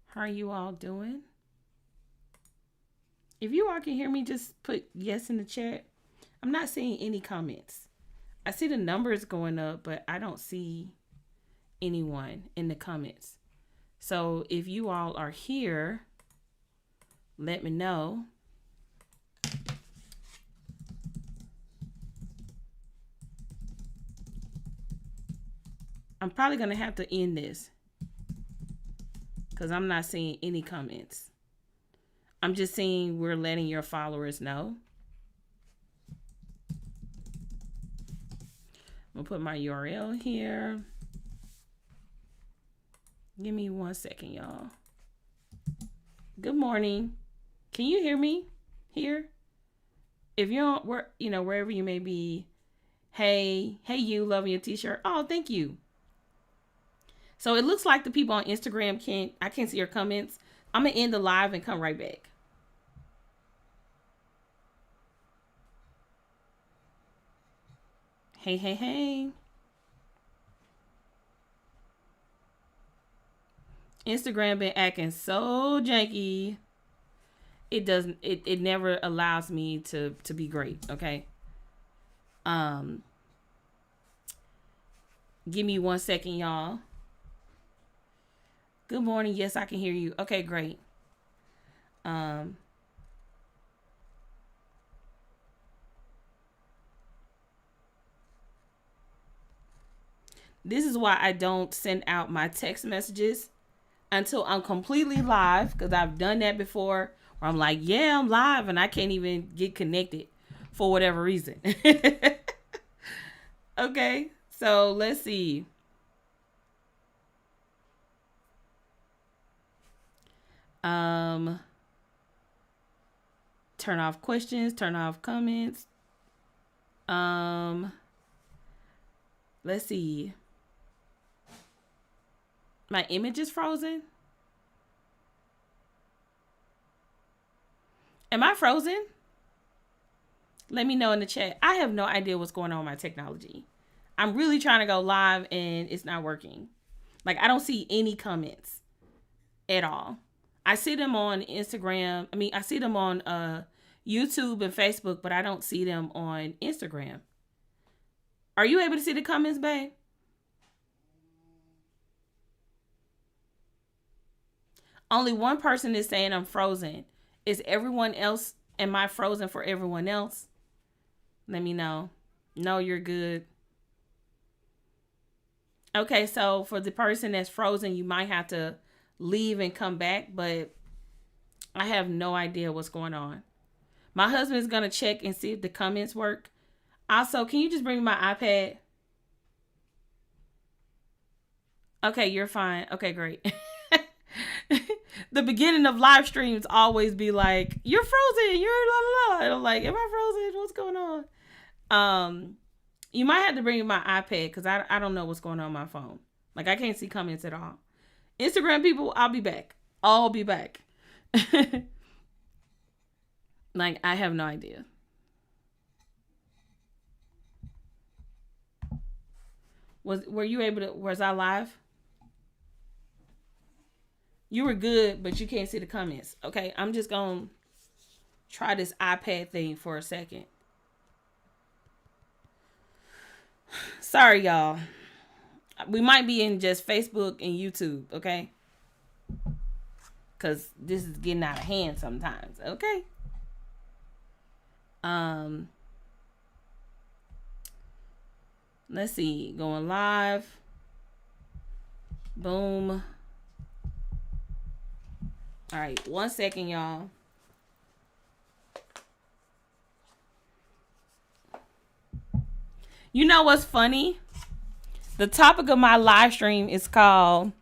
How are you all doing? If you all can hear me, just put yes in the chat. I'm not seeing any comments. I see the numbers going up, but I don't see anyone in the comments. So if you all are here, let me know. I'm probably going to have to end this because I'm not seeing any comments. I'm just seeing we're letting your followers know. I'm going to put my URL here. Give me 1 second, y'all. Good morning. Can you hear me here? If you don't, wherever you may be, hey, you loving your t-shirt. Oh, thank you. So it looks like the people on Instagram I can't see your comments. I'm going to end the live and come right back. Hey. Instagram been acting so janky. It never allows me to be great, okay? Give me 1 second, y'all. Good morning. Yes, I can hear you. Okay, great. This is why I don't send out my text messages until I'm completely live, because I've done that before where I'm like, yeah, I'm live and I can't even get connected for whatever reason. Okay, so let's see. Turn off questions, turn off comments. Let's see. My image is frozen. Am I frozen? Let me know in the chat. I have no idea what's going on with my technology. I'm really trying to go live and it's not working. Like, I don't see any comments at all. I see them on Instagram. I see them on YouTube and Facebook, but I don't see them on Instagram. Are you able to see the comments, babe? Only one person is saying I'm frozen. Is everyone else, am I frozen for everyone else? Let me know. No, you're good. Okay, so for the person that's frozen, you might have to leave and come back, but I have no idea what's going on. My husband is going to check and see if the comments work. Also, can you just bring me my iPad? Okay, you're fine. Okay, great. The beginning of live streams always be like, you're frozen, you're la la la. And I'm like, am I frozen? What's going on? You might have to bring me my iPad because I don't know what's going on my phone. Like, I can't see comments at all. Instagram people, I'll be back. I'll be back. Like, I have no idea. Were you able to, was I live? You were good, but you can't see the comments. Okay, I'm just going to try this iPad thing for a second. Sorry, y'all. We might be in just Facebook and YouTube, okay? Because this is getting out of hand sometimes, okay? Let's see. Going live. Boom. All right, 1 second, y'all. You know what's funny? The topic of my live stream is called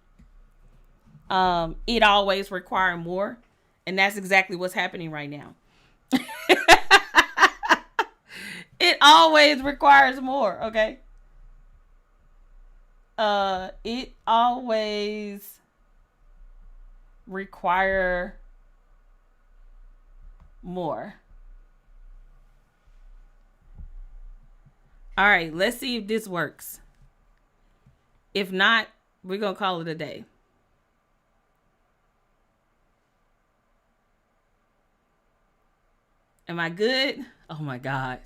It Always Requires More. And that's exactly what's happening right now. It always requires more, okay? It always require more. All right, let's see if this works. If not, we're going to call it a day. Am I good? Oh my God.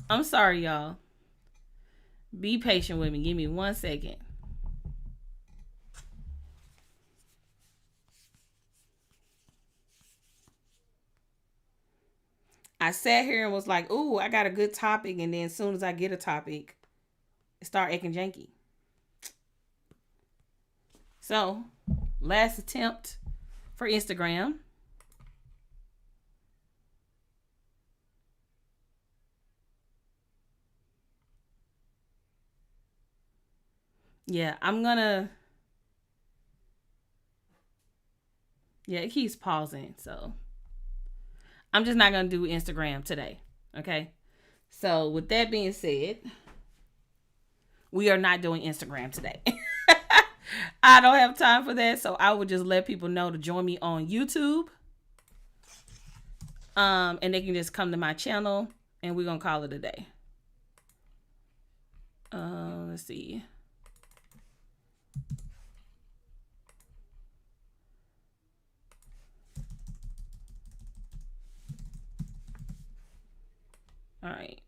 I'm sorry, y'all. Be patient with me. Give me 1 second. I sat here and was like, ooh, I got a good topic. And then as soon as I get a topic, it start acting janky. So, last attempt for Instagram. Yeah, yeah, it keeps pausing. So, I'm just not going to do Instagram today. Okay. So, with that being said, we are not doing Instagram today. I don't have time for that. So, I would just let people know to join me on YouTube. And they can just come to my channel and we're going to call it a day. Let's see. All right.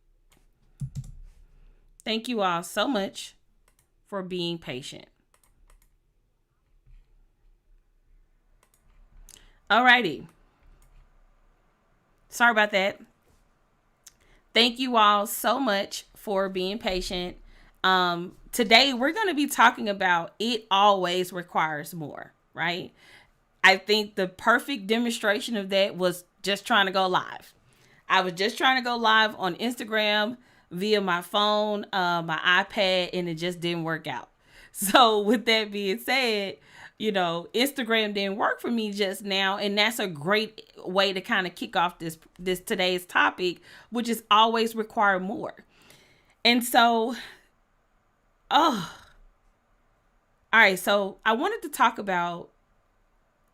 Thank you all so much for being patient. Alrighty. Sorry about that. Thank you all so much for being patient. Today we're going to be talking about it always requires more, right? I think the perfect demonstration of that was just trying to go live. I was just trying to go live on Instagram via my phone, my iPad, and it just didn't work out. So with that being said, Instagram didn't work for me just now, and that's a great way to kind of kick off this today's topic, which is always require more. And so, all right, so I wanted to talk about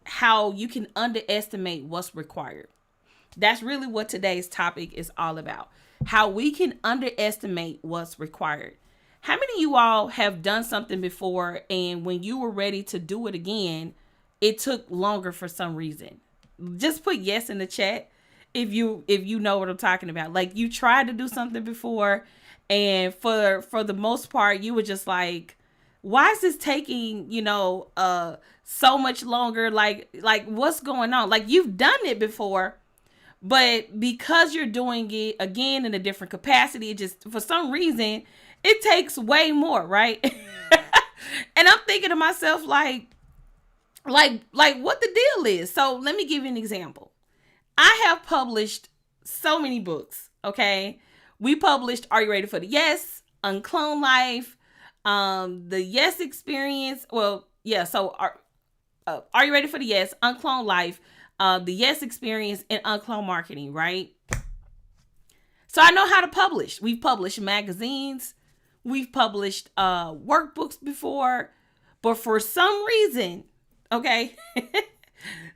how you can underestimate what's required. That's really what today's topic is all about. How we can underestimate what's required. How many of you all have done something before and when you were ready to do it again, it took longer for some reason? Just put yes in the chat if you know what I'm talking about. Like, you tried to do something before and for the most part you were just like, why is this taking, so much longer? Like what's going on? Like, you've done it before, but because you're doing it again in a different capacity, it just, for some reason, it takes way more, right? And I'm thinking to myself, like what the deal is. So let me give you an example. I have published so many books, okay? We published Are You Ready for the Yes? UnCloned Life, the Yes Experience. Well, yeah, so Are You Ready for the Yes? UnCloned Life, the Yes Experience, and UnCloned Marketing, right? So I know how to publish. We've published magazines. We've published workbooks before. But for some reason, okay,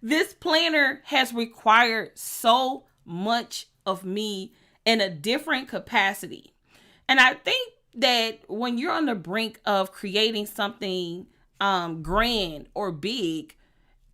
this planner has required so much of me in a different capacity. And I think that when you're on the brink of creating something grand or big,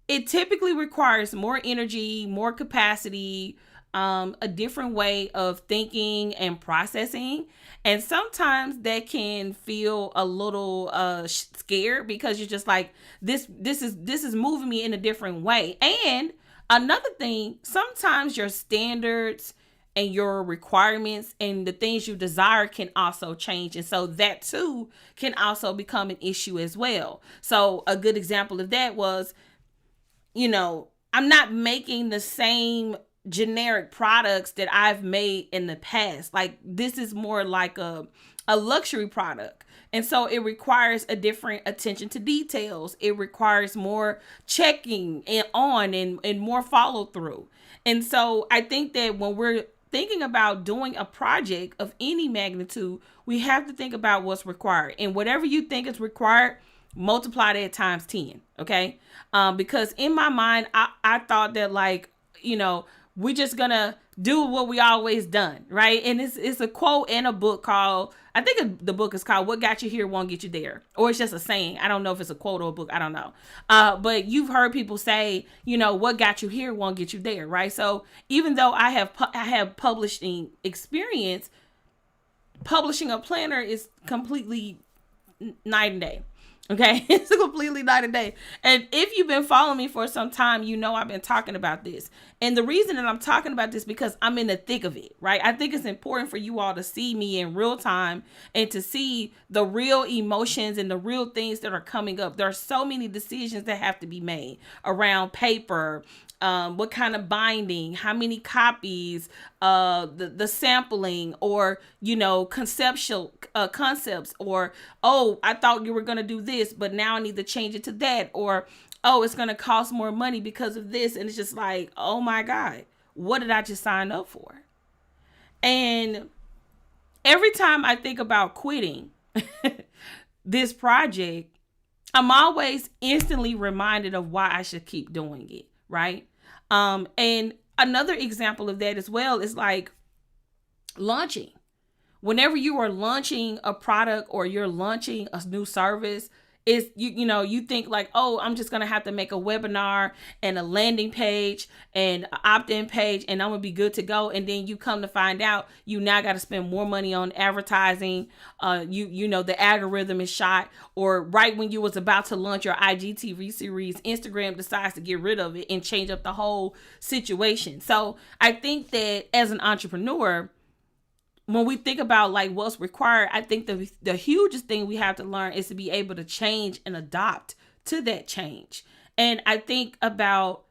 it typically requires more energy, more capacity, a different way of thinking and processing. And sometimes that can feel a little scared because you're just like, this is moving me in a different way. And another thing, sometimes your standards and your requirements and the things you desire can also change. And so that too can also become an issue as well. So a good example of that was, I'm not making the same generic products that I've made in the past. Like, this is more like a luxury product. And so it requires a different attention to details. It requires more checking and more follow through. And so I think that when we're thinking about doing a project of any magnitude, we have to think about what's required. And whatever you think is required, multiply that times 10. Okay. Because in my mind, I thought that we're just gonna do what we always done, right? And it's a quote in a book called, I think the book is called "What Got You Here Won't Get You There," or it's just a saying. I don't know if it's a quote or a book. I don't know. But you've heard people say, what got you here won't get you there, right? So even though I have publishing experience, publishing a planner is completely night and day. Okay, it's a completely night and day. And if you've been following me for some time, I've been talking about this. And the reason that I'm talking about this because I'm in the thick of it, right? I think it's important for you all to see me in real time and to see the real emotions and the real things that are coming up. There are so many decisions that have to be made around paper, what kind of binding, how many copies, the sampling, or conceptual concepts, or I thought you were going to do this, but now I need to change it to that, or it's going to cost more money because of this. And it's just like, oh my God, what did I just sign up for? And every time I think about quitting this project, I'm always instantly reminded of why I should keep doing it, right? And another example of that as well is like launching. Whenever you are launching a product or you're launching a new service, is you think like, I'm just gonna have to make a webinar and a landing page and an opt-in page and I'm gonna be good to go. And then you come to find out you now got to spend more money on advertising. The algorithm is shot, or right when you was about to launch your IGTV series, Instagram decides to get rid of it and change up the whole situation. So I think that as an entrepreneur, when we think about like what's required, I think the hugest thing we have to learn is to be able to change and adopt to that change. And I think about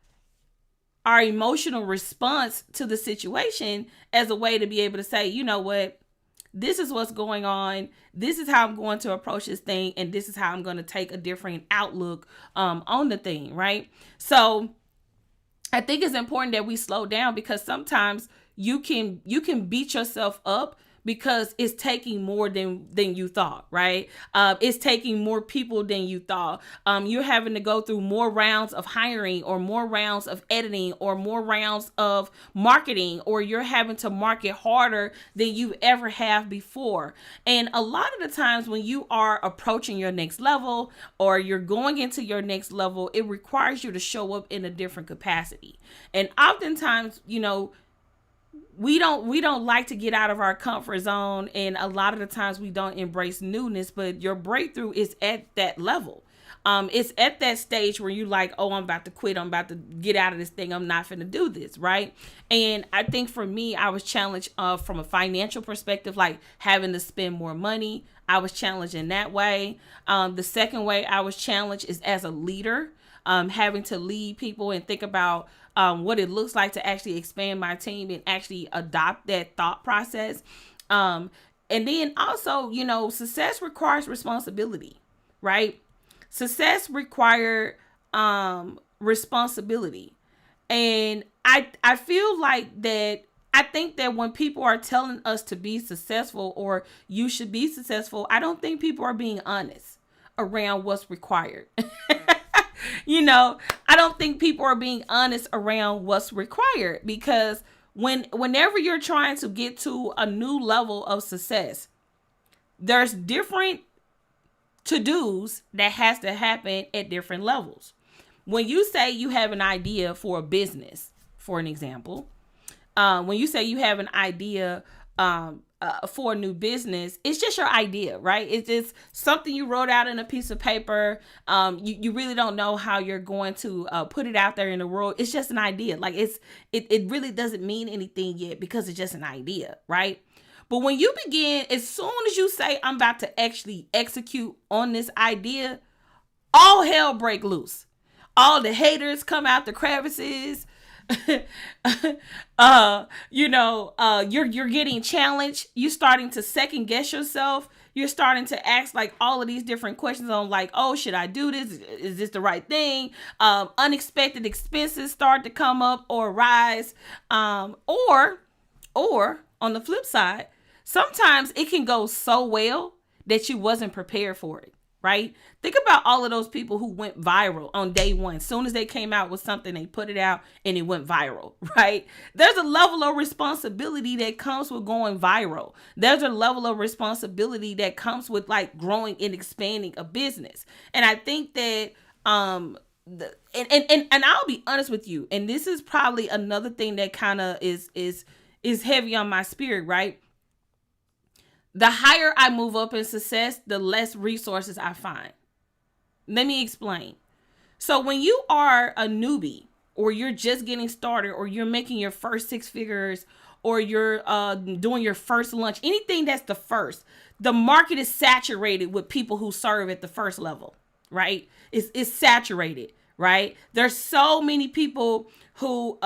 our emotional response to the situation as a way to be able to say, you know what, this is what's going on. This is how I'm going to approach this thing. And this is how I'm going to take a different outlook on the thing, right? So I think it's important that we slow down, because sometimes you can beat yourself up because it's taking more than you thought, right? It's taking more people than you thought. You're having to go through more rounds of hiring, or more rounds of editing, or more rounds of marketing, or you're having to market harder than you ever have before. And a lot of the times when you are approaching your next level, or you're going into your next level, it requires you to show up in a different capacity. And oftentimes, we don't like to get out of our comfort zone, and a lot of the times we don't embrace newness. But your breakthrough is at that level. It's at that stage where you like, I'm about to quit. I'm about to get out of this thing. I'm not finna do this, right? And I think for me, I was challenged from a financial perspective, like having to spend more money. I was challenged in that way. The second way I was challenged is as a leader, having to lead people and think about what it looks like to actually expand my team and actually adopt that thought process. And then also, success requires responsibility, right? Success requires responsibility. And I feel like that. I think that when people are telling us to be successful, or you should be successful, I don't think people are being honest around what's required. I don't think people are being honest around what's required, because whenever you're trying to get to a new level of success, there's different to-dos that has to happen at different levels. When you say you have an idea for a business, for an example, when you say you have an idea for a new business, it's just your idea, right? It's just something you wrote out in a piece of paper. You really don't know how you're going to put it out there in the world. It's just an idea. Like it really doesn't mean anything yet, because it's just an idea, right? But when you begin, as soon as you say, I'm about to actually execute on this idea, all hell break loose. All the haters come out the crevices. You're getting challenged. You're starting to second guess yourself. You're starting to ask like all of these different questions on like, should I do this? Is this the right thing? Unexpected expenses start to come up or rise. Or on the flip side, sometimes it can go so well that you wasn't prepared for it, right? Think about all of those people who went viral on day one. As soon as they came out with something, they put it out and it went viral, right? There's a level of responsibility that comes with going viral. There's a level of responsibility that comes with like growing and expanding a business. And I think that and I'll be honest with you, and this is probably another thing that kind of is heavy on my spirit, right? The higher I move up in success, the less resources I find. Let me explain. So when you are a newbie, or you're just getting started, or you're making your first 6 figures, or you're doing your first launch, anything that's the first, the market is saturated with people who serve at the first level, right? It's saturated, right? There's so many people who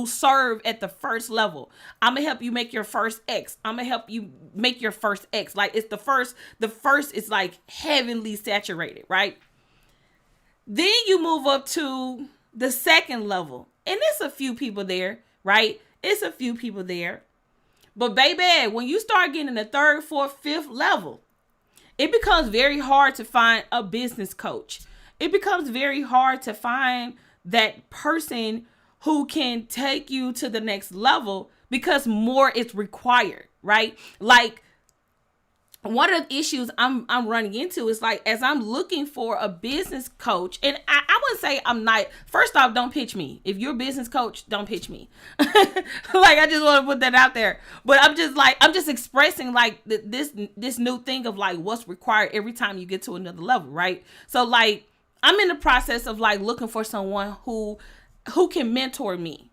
serve at the first level. I'm gonna help you make your first X. I'm gonna help you make your first X. Like it's the first is like heavenly saturated, right? Then you move up to the second level, and it's a few people there, right? It's a few people there. But baby, when you start getting the third, fourth, fifth level, it becomes very hard to find a business coach. It becomes very hard to find that person who can take you to the next level because more is required, right? Like one of the issues I'm running into is like, as I'm looking for a business coach, and I wouldn't say I'm not, first off, don't pitch me. If you're a business coach, don't pitch me. Like, I just want to put that out there. But I'm just expressing like this new thing of like what's required every time you get to another level, right? So like, I'm in the process of like looking for someone who can mentor me.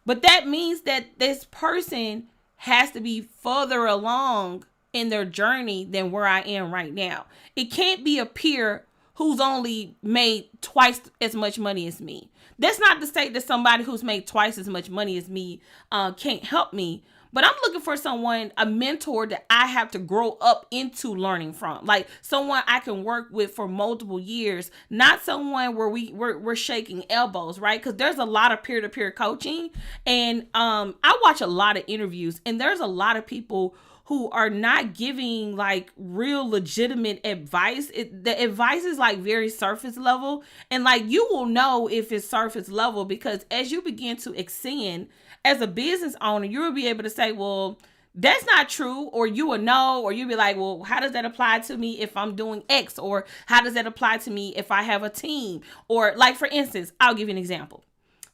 But that means that this person has to be further along in their journey than where I am right now. It can't be a peer who's only made twice as much money as me. That's not to say that somebody who's made twice as much money as me can't help me. But I'm looking for someone, a mentor that I have to grow up into learning from. Like someone I can work with for multiple years, not someone where we're shaking elbows, right? Because there's a lot of peer-to-peer coaching. And I watch a lot of interviews, and there's a lot of people who are not giving like real legitimate advice. The advice is like very surface level. And like you will know if it's surface level because as you begin to ascend as a business owner, you will be able to say, well, that's not true. Or you will know, or you'll be like, well, how does that apply to me if I'm doing X? Or how does that apply to me if I have a team? Or like, for instance, I'll give you an example.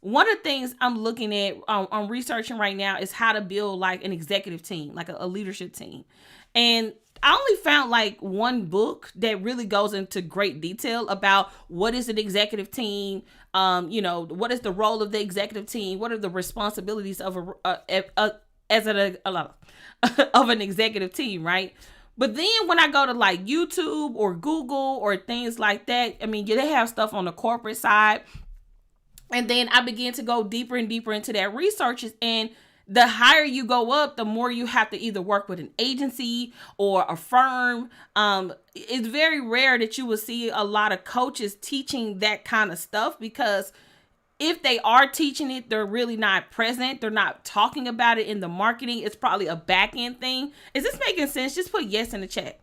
One of the things I'm looking at, I'm researching right now is how to build like an executive team, like a leadership team. And I only found like one book that really goes into great detail about what is an executive team, what is the role of the executive team, what are the responsibilities of an executive team, right? But then when I go to like YouTube or Google or things like that, I mean, they have stuff on the corporate side. And then I began to go deeper and deeper into that research. And the higher you go up, the more you have to either work with an agency or a firm. It's very rare that you will see a lot of coaches teaching that kind of stuff because if they are teaching it, they're really not present. They're not talking about it in the marketing. It's probably a back end thing. Is this making sense? Just put yes in the chat.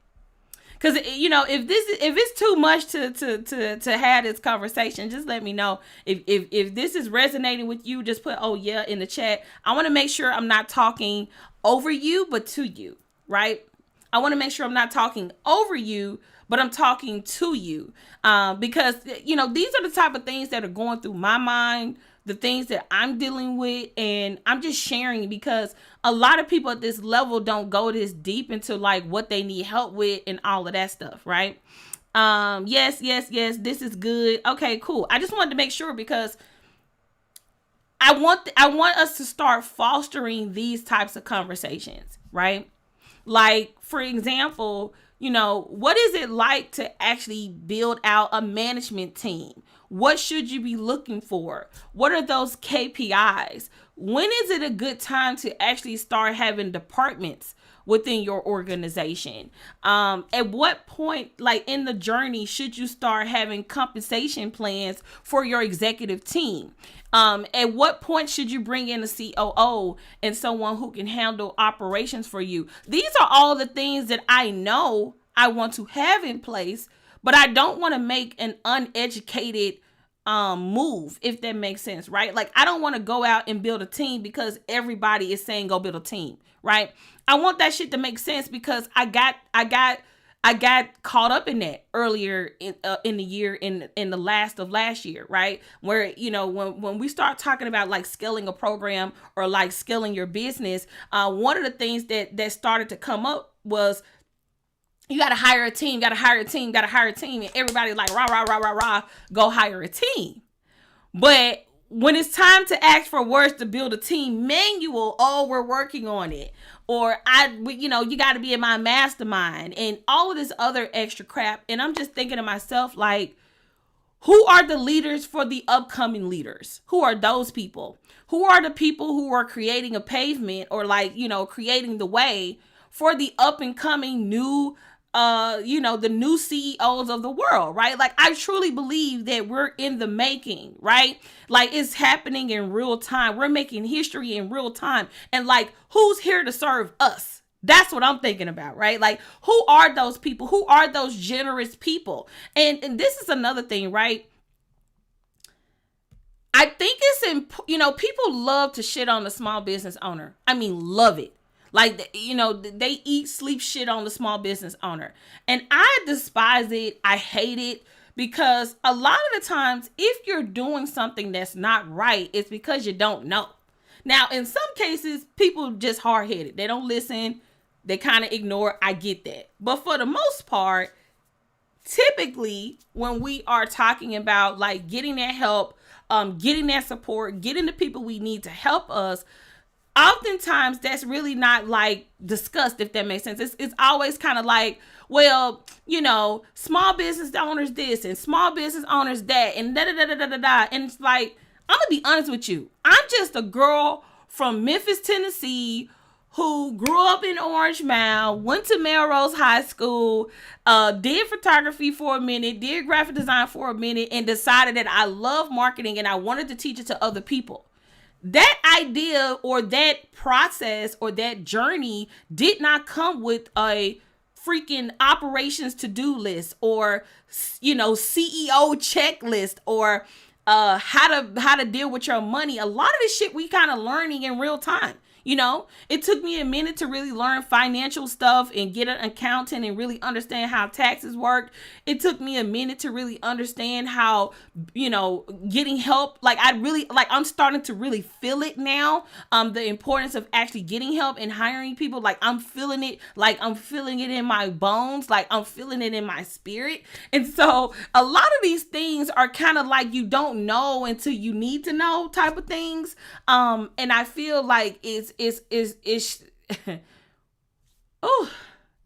Because, if it's too much to have this conversation, just let me know. If this is resonating with you, just put, oh, yeah, in the chat. I want to make sure I'm not talking over you, but to you, right? I want to make sure I'm not talking over you, but I'm talking to you. Because, these are the type of things that are going through my mind, the things that I'm dealing with, and I'm just sharing because a lot of people at this level don't go this deep into like what they need help with and all of that stuff, right? Yes, this is good. Okay, cool. I just wanted to make sure because I want us to start fostering these types of conversations, right? Like, for example, what is it like to actually build out a management team? What should you be looking for? What are those KPIs? When is it a good time to actually start having departments within your organization? At what point, like in the journey, should you start having compensation plans for your executive team? At what point should you bring in a COO and someone who can handle operations for you? These are all the things that I know I want to have in place, but I don't want to make an uneducated move, if that makes sense, right? Like, I don't want to go out and build a team because everybody is saying go build a team, right? I want that shit to make sense because I got caught up in that earlier in the year, in the last of last year, right? Where, when we start talking about like scaling a program or like scaling your business, one of the things that started to come up was, you got to hire a team, and everybody's like, rah, rah, rah, rah, rah, go hire a team. But when it's time to ask for words to build a team manual, oh, we're working on it. Or you got to be in my mastermind and all of this other extra crap. And I'm just thinking to myself, like, who are the leaders for the upcoming leaders? Who are those people? Who are the people who are creating a pavement or creating the way for the up and coming new the new CEOs of the world, right? Like, I truly believe that we're in the making, right? Like, it's happening in real time. We're making history in real time. And like, who's here to serve us? That's what I'm thinking about, right? Like, who are those people? Who are those generous people? And this is another thing, right? I think it's people love to shit on the small business owner. I mean, love it. Like, they eat, sleep, shit on the small business owner. And I despise it. I hate it, because a lot of the times, if you're doing something that's not right, it's because you don't know. Now, in some cases, people just hard-headed. They don't listen. They kind of ignore. I get that. But for the most part, typically, when we are talking about like getting that help, getting that support, getting the people we need to help us, oftentimes that's really not like discussed, if that makes sense. It's always kind of like, well, small business owners this and small business owners that and da da da da da da. And it's like, I'm gonna be honest with you. I'm just a girl from Memphis, Tennessee, who grew up in Orange Mound, went to Melrose High School, did photography for a minute, did graphic design for a minute, and decided that I love marketing and I wanted to teach it to other people. That idea or that process or that journey did not come with a freaking operations to-do list or, CEO checklist or how to deal with your money. A lot of this shit we kind of learning in real time. It took me a minute to really learn financial stuff and get an accountant and really understand how taxes work. It took me a minute to really understand how, getting help. Like, I'm starting to really feel it now. The importance of actually getting help and hiring people. Like, I'm feeling it. Like, I'm feeling it in my bones. Like, I'm feeling it in my spirit. And so a lot of these things are kind of like, you don't know until you need to know type of things. And I feel like it's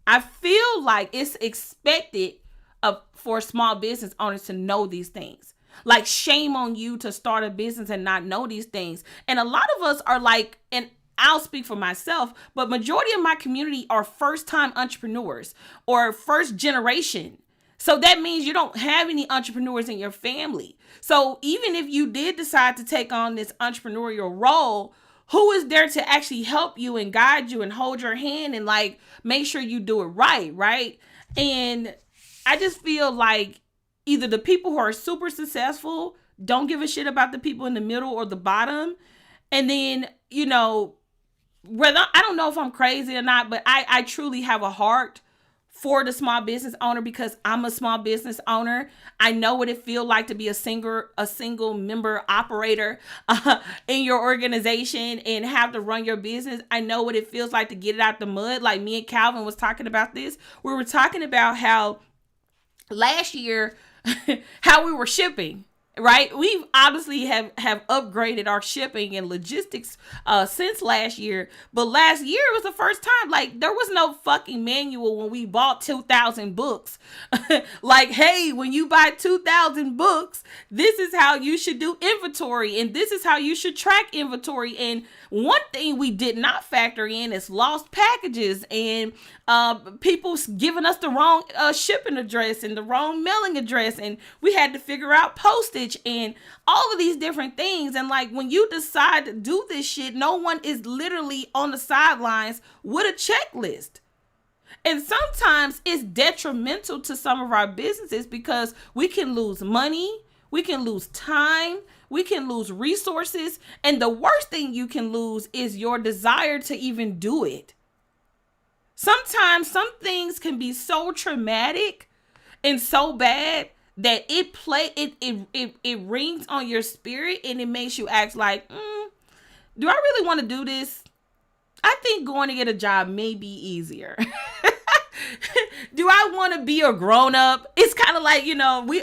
I feel like it's expected for small business owners to know these things. Like, shame on you to start a business and not know these things. And a lot of us are like, and I'll speak for myself, but majority of my community are first-time entrepreneurs or first generation. So that means you don't have any entrepreneurs in your family. So even if you did decide to take on this entrepreneurial role, who is there to actually help you and guide you and hold your hand and like make sure you do it right? And I just feel like either the people who are super successful don't give a shit about the people in the middle or the bottom. And then, whether, I don't know if I'm crazy or not, but I truly have a heart for the small business owner because I'm a small business owner. I know what it feels like to be a single member operator in your organization and have to run your business. I know what it feels like to get it out the mud. Like, me and Calvin was talking about this. We were talking about how last year, how we were shipping. Right? We've obviously have upgraded our shipping and logistics since last year. But last year was the first time, like, there was no fucking manual when we bought 2,000 books. Like, hey, when you buy 2,000 books, this is how you should do inventory. And this is how you should track inventory. And one thing we did not factor in is lost packages and people giving us the wrong shipping address and the wrong mailing address. And we had to figure out postage and all of these different things. And like, when you decide to do this shit, no one is literally on the sidelines with a checklist. And sometimes it's detrimental to some of our businesses because we can lose money, we can lose time, we can lose resources. And the worst thing you can lose is your desire to even do it. Sometimes some things can be so traumatic and so bad that it rings on your spirit and it makes you act like, do I really want to do this? I think going to get a job may be easier. Do I want to be a grown up? It's kind of like,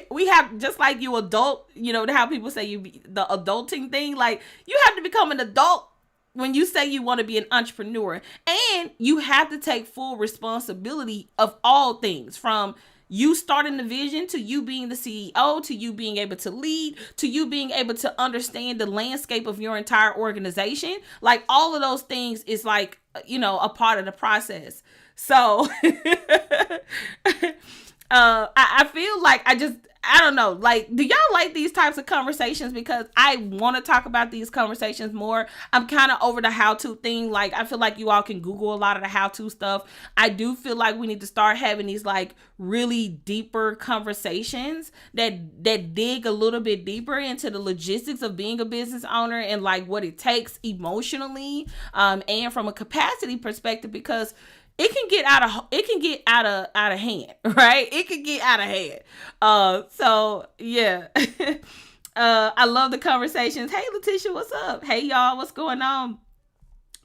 we have, just like you adult, how people say the adulting thing, like you have to become an adult when you say you want to be an entrepreneur, and you have to take full responsibility of all things, from you starting the vision, to you being the CEO, to you being able to lead, to you being able to understand the landscape of your entire organization. Like all of those things is like, a part of the process. So I feel like I don't know, like, do y'all like these types of conversations? Because I want to talk about these conversations more. I'm kind of over the how-to thing. Like, I feel like you all can Google a lot of the how-to stuff. I do feel like we need to start having these like really deeper conversations that dig a little bit deeper into the logistics of being a business owner and like what it takes emotionally, and from a capacity perspective, because it can get out of hand, right? It can get out of hand. So yeah. I love the conversations. Hey Letitia, what's up? Hey y'all, what's going on?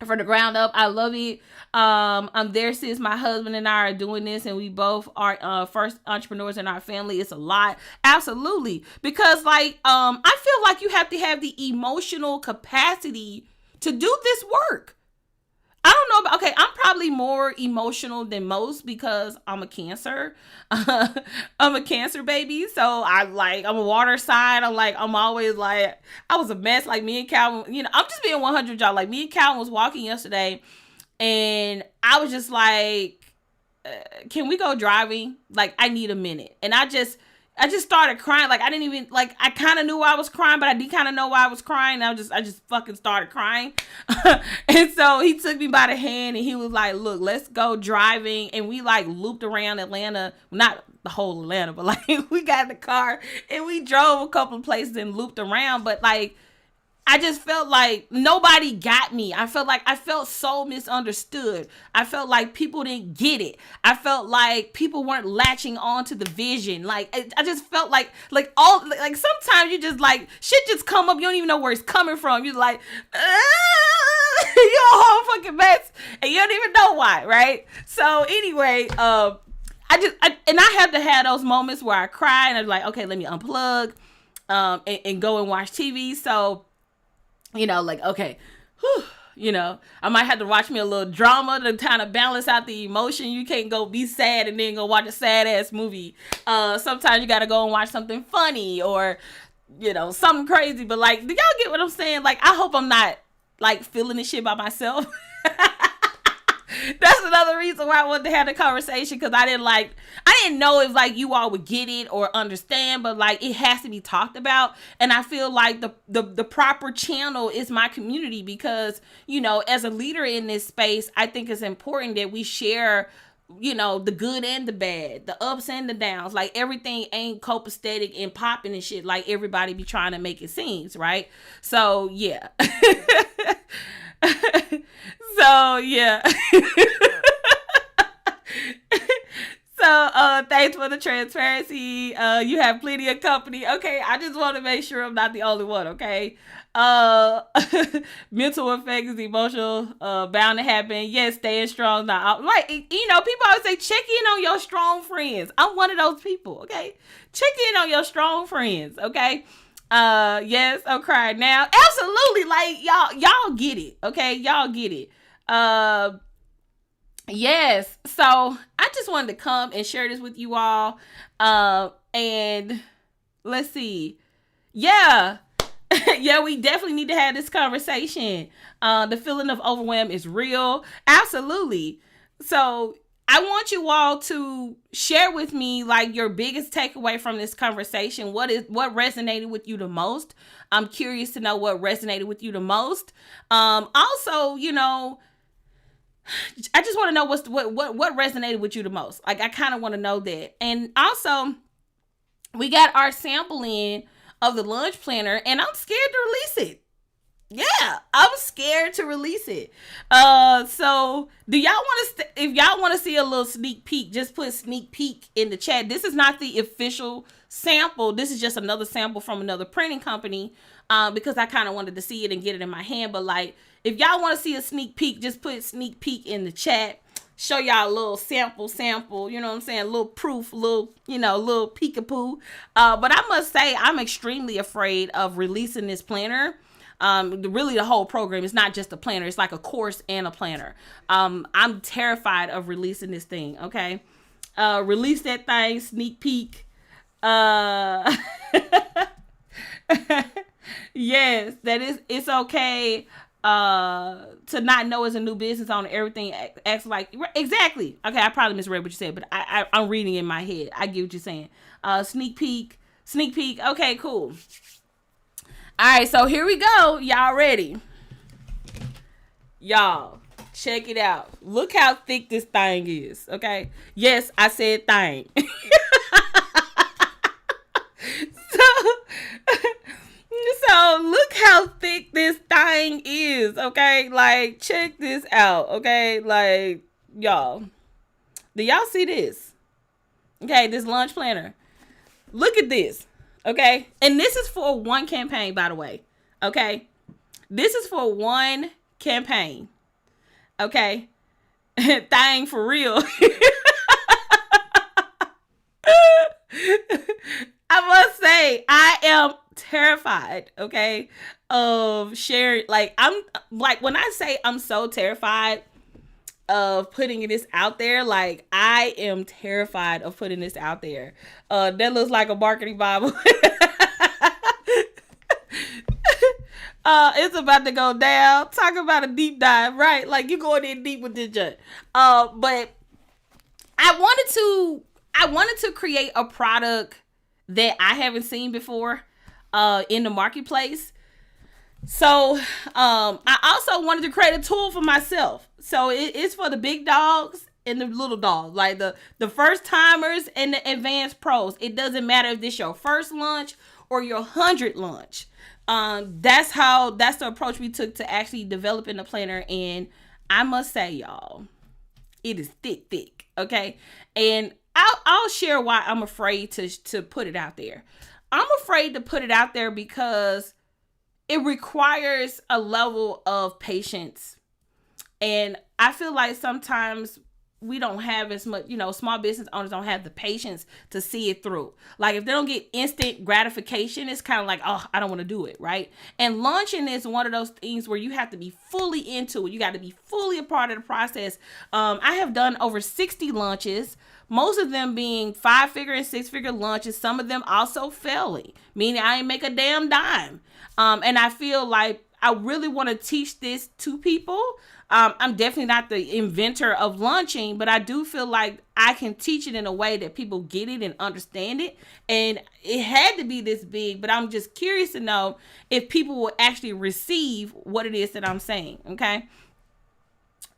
From the ground up, I love it. I'm there since my husband and I are doing this, and we both are first entrepreneurs in our family. It's a lot. Absolutely. Because like I feel like you have to have the emotional capacity to do this work. I don't know. Okay, I'm probably more emotional than most because I'm a Cancer. I'm a Cancer baby. So I'm a water sign. I'm always like, I was a mess. Like me and Calvin, I'm just being 100, y'all. Like me and Calvin was walking yesterday and I was just like, can we go driving? Like I need a minute. And I just started crying. Like I didn't even, like, I kind of knew I was crying, but I didn't kind of know why I was crying. I just fucking started crying. And so he took me by the hand and he was like, look, let's go driving. And we like looped around Atlanta, not the whole Atlanta, but like we got in the car and we drove a couple of places and looped around. But like, I just felt like nobody got me. I felt so misunderstood. I felt like people didn't get it. I felt like people weren't latching on to the vision. Like, I just felt like sometimes you just like, shit just come up. You don't even know where it's coming from. You're like, you're a whole fucking mess and you don't even know why, right? So anyway, I have to have those moments where I cry and I'm like, okay, let me unplug, and go and watch TV. So, okay, I might have to watch me a little drama to kind of balance out the emotion. You can't go be sad and then go watch a sad ass movie. Sometimes you got to go and watch something funny or, something crazy. But like, do y'all get what I'm saying? Like, I hope I'm not like feeling this shit by myself. That's another reason why I wanted to have the conversation, because I didn't know if like you all would get it or understand, but like it has to be talked about. And I feel like the proper channel is my community, because as a leader in this space, I think it's important that we share the good and the bad, the ups and the downs. Like everything ain't copacetic and popping and shit like everybody be trying to make it seems, right? So yeah. So yeah. So thanks for the transparency. You have plenty of company. Okay, I just want to make sure I'm not the only one, okay? Mental effects, emotional, bound to happen. Yes, staying strong. Now, like, people always say, check in on your strong friends. I'm one of those people, okay? Check in on your strong friends, okay? Yes, I'm crying now. Absolutely, like, y'all get it, okay? Y'all get it. Yes, so I just wanted to come and share this with you all. And let's see. Yeah. Yeah, we definitely need to have this conversation. The feeling of overwhelm is real. Absolutely. So I want you all to share with me like your biggest takeaway from this conversation. What resonated with you the most? I'm curious to know what resonated with you the most. Also, I just want to know what resonated with you the most. Like, I kind of want to know that. And also, we got our sample in of the lunch planner, and I'm scared to release it. Yeah, I'm scared to release it. So do y'all want to? If y'all want to see a little sneak peek, just put sneak peek in the chat. This is not the official sample. This is just another sample from another printing company. Because I kind of wanted to see it and get it in my hand. But like, if y'all want to see a sneak peek, just put sneak peek in the chat. Show y'all a little sample. You know what I'm saying? A little proof, little peekapoo. But I must say, I'm extremely afraid of releasing this planner. Really the whole program is not just a planner. It's like a course and a planner. I'm terrified of releasing this thing. Okay. Release that thing, sneak peek. Yes, it's okay. To not know it's a new business owner, everything acts like exactly. Okay, I probably misread what you said, but I'm reading in my head. I get what you're saying. Sneak peek. Okay, cool. All right, so here we go. Y'all ready? Y'all, check it out. Look how thick this thing is. Okay. Yes, I said thing. So look how thick this thing is, okay? Like, check this out, okay? Like, y'all, do y'all see this? Okay, this lunch planner. Look at this, okay? And this is for one campaign, by the way, okay? This is for one campaign, okay? Thing for real. I must say, I am terrified, okay, of sharing. Like, I'm like, when I say I'm so terrified of putting this out there, like, I am terrified of putting this out there. That looks like a marketing Bible. It's about to go down. Talk about a deep dive, right? Like, you're going in deep with this judge. But I wanted to create a product that I haven't seen before in the marketplace. So I also wanted to create a tool for myself. So it's for the big dogs and the little dogs, like the first timers and the advanced pros. It doesn't matter if this your first launch or your 100th launch. That's the approach we took to actually developing the planner. And I must say, y'all, it is thick, okay? And I'll share why I'm afraid to put it out there. I'm afraid to put it out there because it requires a level of patience. And I feel like sometimes we don't have as much, small business owners don't have the patience to see it through. Like, if they don't get instant gratification, it's kind of like, oh, I don't want to do it, right? And launching is one of those things where you have to be fully into it. You got to be fully a part of the process. I have done over 60 launches, most of them being 5-figure and 6-figure launches. Some of them also failing, meaning I ain't make a damn dime. And I feel like I really want to teach this to people. I'm definitely not the inventor of launching, but I do feel like I can teach it in a way that people get it and understand it. And it had to be this big, but I'm just curious to know if people will actually receive what it is that I'm saying. Okay.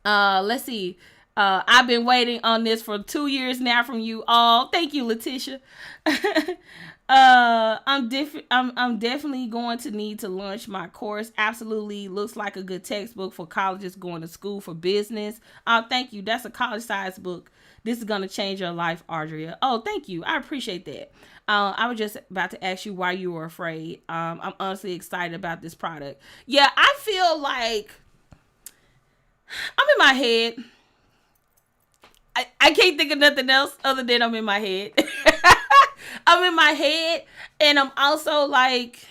Let's see. I've been waiting on this for 2 years now from you all. Thank you, Letitia. I'm definitely going to need to launch my course. Absolutely. Looks like a good textbook for colleges going to school for business. Thank you. That's a college size book. This is going to change your life, Audria. Oh, thank you. I appreciate that. I was just about to ask you why you were afraid. I'm honestly excited about this product. Yeah, I feel like I'm in my head. I can't think of nothing else other than I'm in my head. I'm in my head, and I'm also like,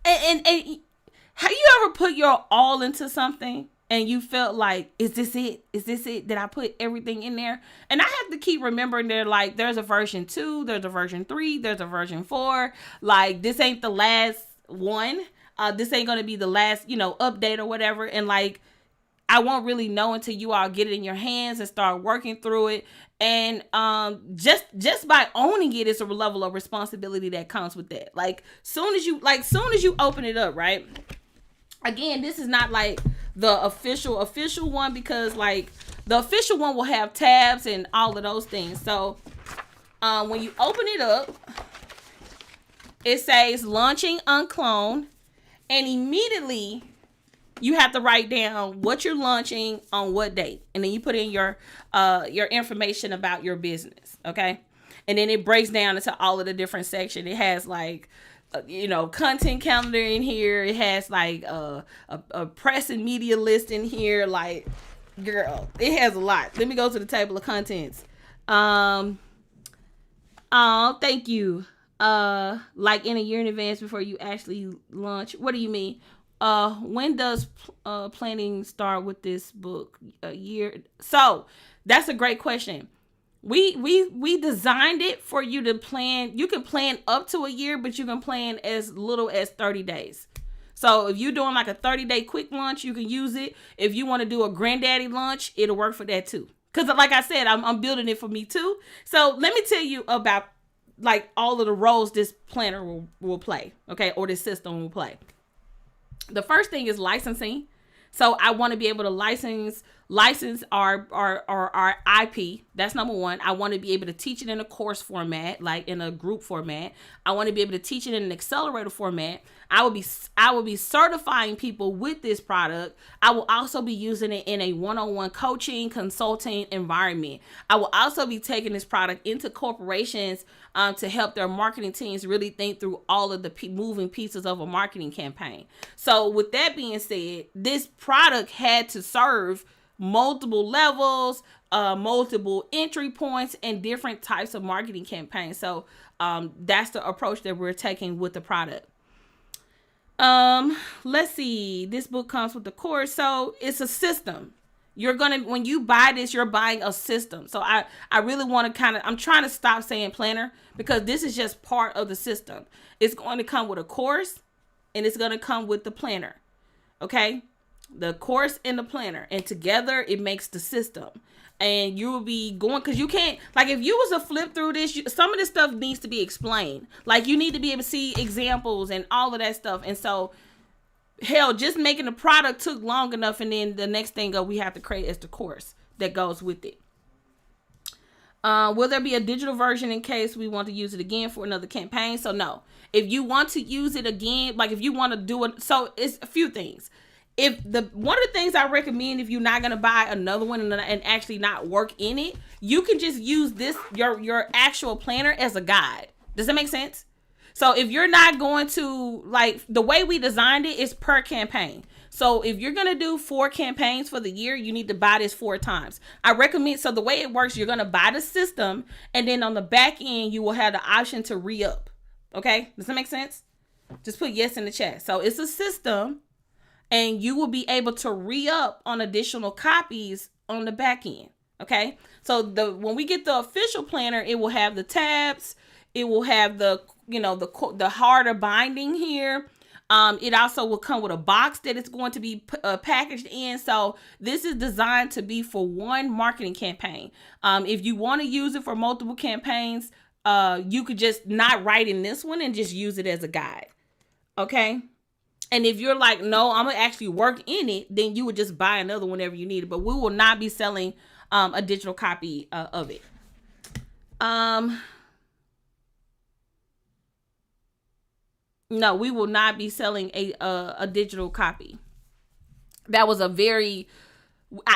and have you ever put your all into something and you felt like, is this it? Is this it? Did I put everything in there? And I have to keep remembering there's a version 2, there's a version 3, there's a version 4. Like, this ain't the last one. This ain't going to be the last, update or whatever. And like, I won't really know until you all get it in your hands and start working through it. And just by owning it, it's a level of responsibility that comes with that. Like, soon as you open it up, right? Again, this is not like the official one, because like the official one will have tabs and all of those things. So when you open it up, it says launching UnCloned, and immediately you have to write down what you're launching on what date, and then you put in your information about your business, okay? And then it breaks down into all of the different sections. It has like content calendar in here. It has like a press and media list in here. Like, girl, it has a lot. Let me go to the table of contents. Oh, thank you. Like in a year in advance before you actually launch. What do you mean? When does planning start with this book? A year. So that's a great question. We designed it for you to plan. You can plan up to a year, but you can plan as little as 30 days. So if you're doing like a 30-day quick launch, you can use it. If you want to do a granddaddy launch, it'll work for that too. Because like I said, I'm building it for me too. So let me tell you about like all of the roles this planner will play, okay, or this system will play. The first thing is licensing. So I want to be able to license our IP. That's number one. I want to be able to teach it in a course format, like in a group format. I want to be able to teach it in an accelerator format. I will be certifying people with this product. I will also be using it in a one-on-one coaching, consulting environment. I will also be taking this product into corporations to help their marketing teams really think through all of the moving pieces of a marketing campaign. So with that being said, this product had to serve multiple levels, multiple entry points, and different types of marketing campaigns. So that's the approach that we're taking with the product. Let's see. This book comes with the course. So it's a system. When you buy this, you're buying a system. So I really want to I'm trying to stop saying planner, because this is just part of the system. It's going to come with a course, and it's going to come with the planner. Okay? The course and the planner, and together it makes the system. And you will be going, because you can't, like, if you was to flip through this, some of this stuff needs to be explained. Like, you need to be able to see examples and all of that stuff. And so, hell, just making the product took long enough, and then the next thing we have to create is the course that goes with it. Will there be a digital version in case we want to use it again for another campaign? So no. If you want to use it again, like if you want to do it, so it's a few things. One of the things I recommend, if you're not going to buy another one and actually not work in it, you can just use this, your actual planner, as a guide. Does that make sense? So if you're not going to, like, the way we designed it is per campaign. So if you're going to do 4 campaigns for the year, you need to buy this 4 times. I recommend, so the way it works, you're going to buy the system, and then on the back end, you will have the option to re-up. Okay? Does that make sense? Just put yes in the chat. So it's a system, and you will be able to re-up on additional copies on the back end. Okay? So when we get the official planner, it will have the tabs. It will have the harder binding here. It also will come with a box that it's going to be packaged in. So this is designed to be for one marketing campaign. If you want to use it for multiple campaigns, you could just not write in this one and just use it as a guide. Okay? And if you're like, no, I'm going to actually work in it, then you would just buy another whenever you need it. But we will not be selling a digital copy of it. No, we will not be selling a digital copy. That was I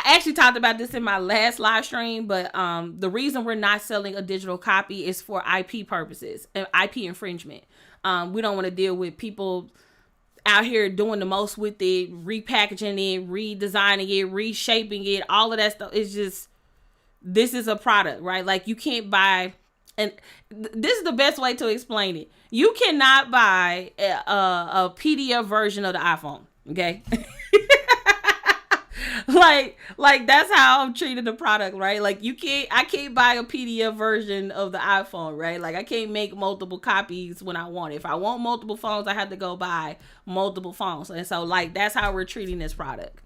actually talked about this in my last live stream, but the reason we're not selling a digital copy is for IP purposes, IP infringement. We don't want to deal with people out here doing the most with it, repackaging it, redesigning it, reshaping it, all of that stuff. It's just, this is a product, right? Like, you can't buy, and this is the best way to explain it. You cannot buy a PDF version of the iPhone, okay? like that's how I'm treating the product, right? Like, I can't buy a PDF version of the iPhone, right? Like, I can't make multiple copies when I want it. If I want multiple phones, I have to go buy multiple phones. And so, like, that's how we're treating this product.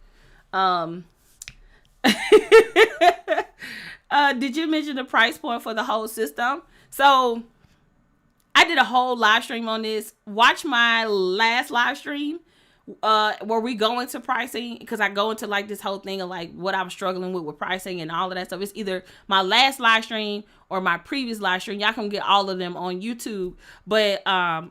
Did you mention the price point for the whole system? So I did a whole live stream on this. Watch my last live stream where we go into pricing, because I go into like this whole thing of like what I'm struggling with pricing and all of that stuff. It's either my last live stream or my previous live stream. Y'all can get all of them on YouTube, but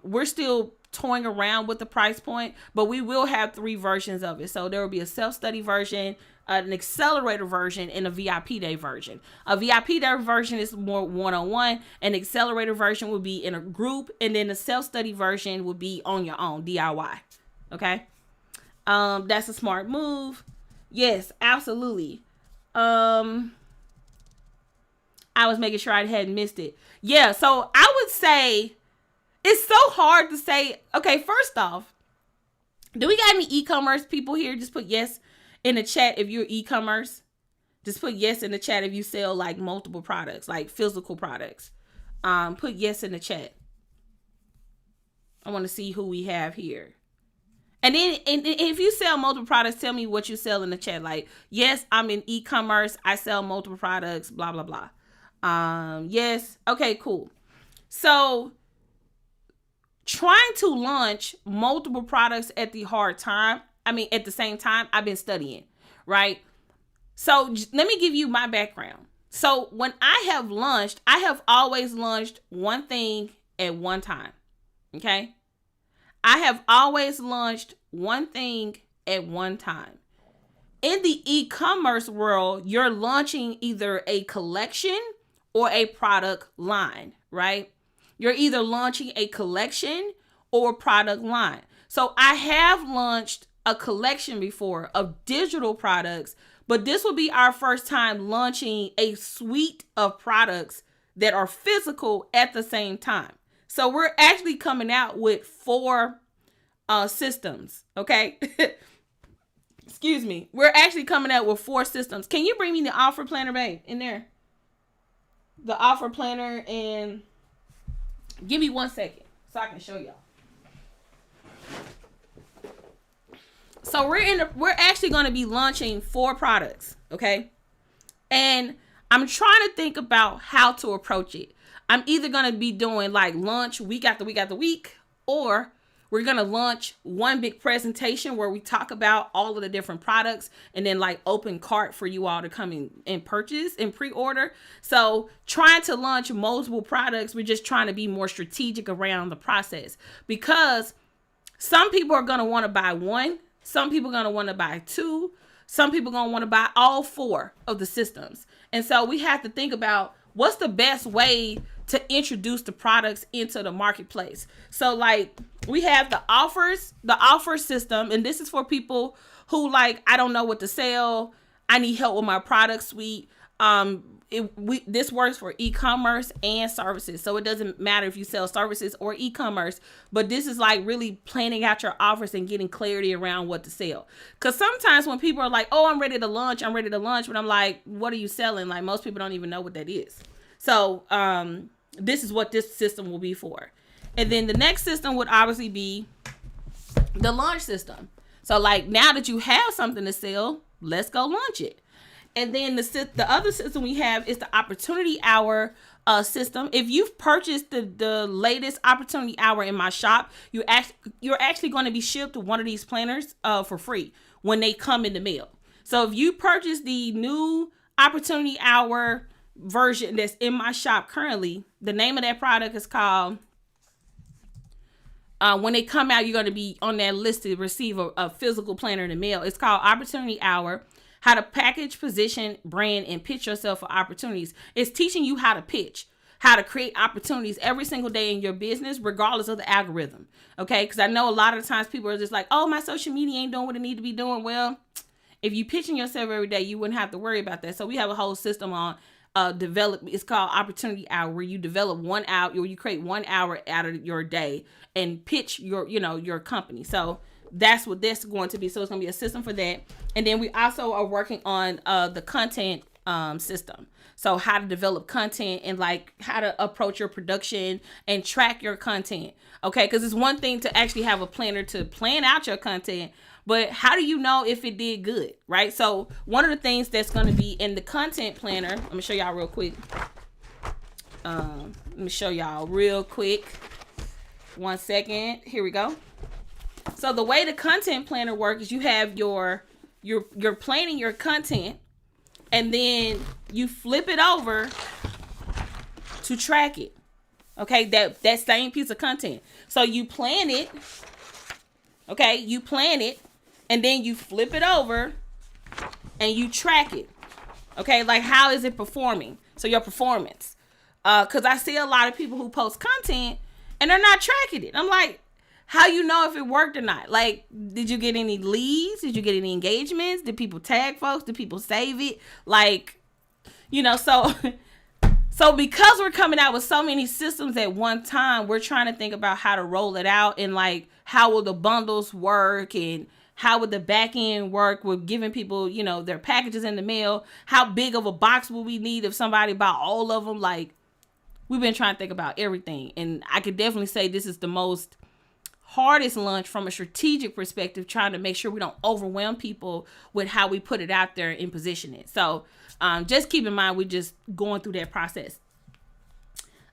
we're still toying around with the price point, but we will have 3 versions of it. So there will be a self-study version, an accelerator version, and a VIP day version. A VIP day version is more one-on-one, an accelerator version will be in a group, and then the self-study version will be on your own, DIY. Okay. That's a smart move. Yes, absolutely. I was making sure I hadn't missed it. Yeah, so I would say it's so hard to say. Okay, first off, do we got any e-commerce people here? Just put yes in the chat if you're e-commerce. Just put yes in the chat if you sell like multiple products, like physical products. Put yes in the chat. I want to see who we have here. And then and if you sell multiple products, tell me what you sell in the chat. Like, yes, I'm in e-commerce. I sell multiple products, blah, blah, blah. Yes. Okay, cool. So trying to launch multiple products at the at the same time, I've been studying, right? So let me give you my background. So when I have always launched one thing at one time. Okay. I have always launched one thing at one time. In the e-commerce world, you're launching either a collection or a product line, right? You're either launching a collection or a product line. So I have launched a collection before of digital products, but this will be our first time launching a suite of products that are physical at the same time. So we're actually coming out with 4 systems, okay? Excuse me. We're actually coming out with 4 systems. Can you bring me the offer planner, babe, in there? The offer planner, and give me 1 second so I can show y'all. So we're actually going to be launching 4 products, okay? And I'm trying to think about how to approach it. I'm either going to be doing like launch week after week after week, or we're going to launch one big presentation where we talk about all of the different products and then like open cart for you all to come in and purchase and pre-order. So trying to launch multiple products, we're just trying to be more strategic around the process, because some people are going to want to buy 1. Some people are going to want to buy 2. Some people are going to want to buy all 4 of the systems. And so we have to think about what's the best way to introduce the products into the marketplace. So like we have the offer system, and this is for people who like, I don't know what to sell. I need help with my product suite. This works for e-commerce and services. So it doesn't matter if you sell services or e-commerce, but this is like really planning out your offers and getting clarity around what to sell. Because sometimes when people are like, oh, I'm ready to launch, but I'm like, what are you selling? Like most people don't even know what that is. So this is what this system will be for. And then the next system would obviously be the launch system. So like now that you have something to sell, let's go launch it. And then the other system we have is the opportunity hour system. If you've purchased the latest opportunity hour in my shop, you're actually going to be shipped one of these planners for free when they come in the mail. So if you purchase the new opportunity hour version that's in my shop currently, the name of that product is called, when they come out, you're going to be on that list to receive a physical planner in the mail. It's called Opportunity Hour: How to Package, Position, Brand, and Pitch Yourself for Opportunities. It's teaching you how to pitch, how to create opportunities every single day in your business, regardless of the algorithm. Okay, because I know a lot of times people are just like, oh, my social media ain't doing what it need to be doing. Well, if you pitching yourself every day, you wouldn't have to worry about that. So we have a whole system on it's called Opportunity Hour, where you develop 1 hour, or you create 1 hour out of your day and pitch your company. So that's what this is going to be. So it's going to be a system for that. And then we also are working on the content system. So how to develop content and like how to approach your production and track your content. Okay, because it's one thing to actually have a planner to plan out your content, but how do you know if it did good, right? So one of the things that's going to be in the content planner, let me show y'all real quick. 1 second. Here we go. So the way the content planner works is you have you're planning your content, and then you flip it over to track it. Okay, that same piece of content. So you plan it. Okay, you plan it, and then you flip it over and you track it. Okay, like how is it performing? So your performance. Because I see a lot of people who post content and they're not tracking it. I'm like, how you know if it worked or not? Like, did you get any leads? Did you get any engagements? Did people tag folks? Did people save it? Like, so because we're coming out with so many systems at one time, we're trying to think about how to roll it out, and like, how will the bundles work, and how would the back end work with giving people, their packages in the mail? How big of a box will we need if somebody bought all of them? Like, we've been trying to think about everything. And I could definitely say this is the most hardest launch from a strategic perspective, trying to make sure we don't overwhelm people with how we put it out there and position it. So just keep in mind, we're just going through that process.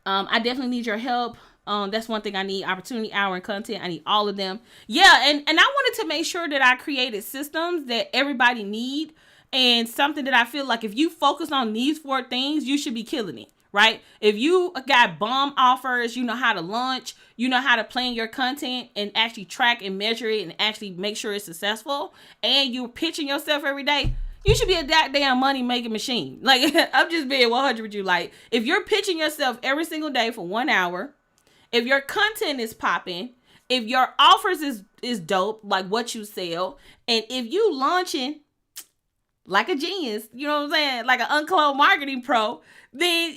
I definitely need your help. That's one thing I need: opportunity hour and content. I need all of them. Yeah. And I wanted to make sure that I created systems that everybody need, and something that I feel like if you focus on these 4 things, you should be killing it, right? If you got bomb offers, you know how to launch, you know how to plan your content and actually track and measure it and actually make sure it's successful, and you're pitching yourself every day, you should be a goddamn money making machine. Like, I'm just being 100 with you. Like, if you're pitching yourself every single day for 1 hour, if your content is popping, if your offers is dope, like what you sell, and if you launching like a genius, you know what I'm saying, like an UnCloned marketing pro, then